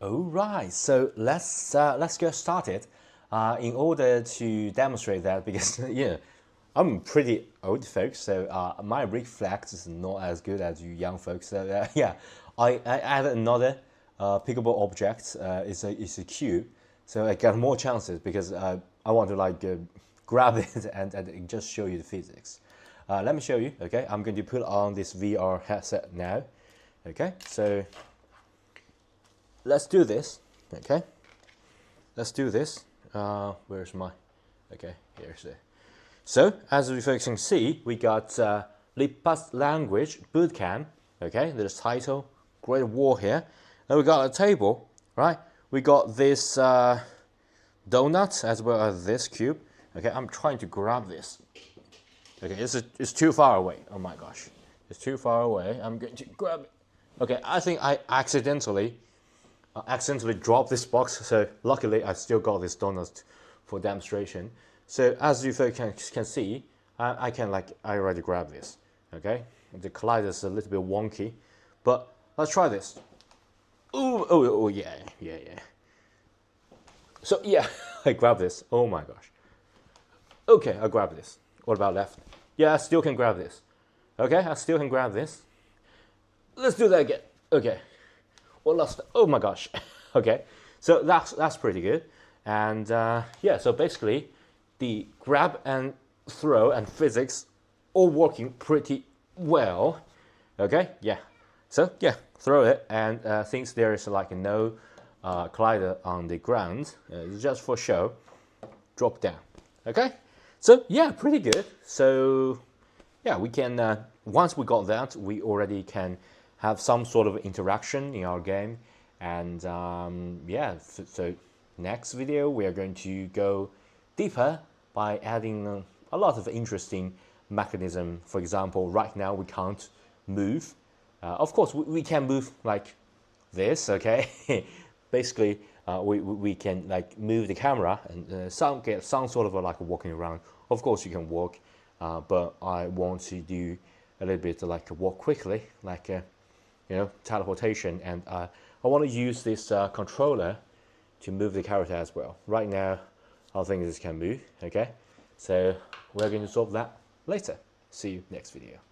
All right, so let's get started. In order to demonstrate that, because I'm pretty old folks, so my reflex is not as good as you young folks. So yeah, I added another pickable object. It's a cube, so I got more chances because I want to grab it and just show you the physics. Let me show you. Okay, I'm going to put on this VR headset now. Okay, so let's do this. Okay, let's do this. Where's my? Okay, here's it. So as we folks can see, we got Lipas Language Bootcamp. Okay, there's title, Great War here. Then we got a table, right? We got this donut as well as this cube. Okay, I'm trying to grab this. Okay, it's too far away. Oh my gosh, it's too far away. I'm going to grab it. Okay, I think I accidentally dropped this box. So luckily, I still got this donut for demonstration. So as you folks can see, I already grabbed this. Okay, the collider is a little bit wonky, but let's try this. Oh yeah. So yeah, I grabbed this. Oh my gosh. Okay, I grabbed this. What about left? Yeah, I still can grab this. Okay, I still can grab this. Let's do that again. Okay. What last? Oh my gosh. Okay, so that's pretty good. And yeah, so basically, the grab and throw and physics all working pretty well. Okay, yeah. So yeah, throw it, and since there is no collider on the ground, just for show, drop down. Okay, so yeah, pretty good. So yeah, we can once we got that, we already can have some sort of interaction in our game. And yeah, so next video we are going to go deeper by adding a lot of interesting mechanism. For example, right now we can't move. Of course, we can move like this. Okay, basically we can move the camera and get some sort of walking around. Of course, you can walk, but I want to do a little bit walk quickly, teleportation, and I want to use this controller to move the character as well. Right now, I think this can move. Okay, so we're going to solve that later. See you next video.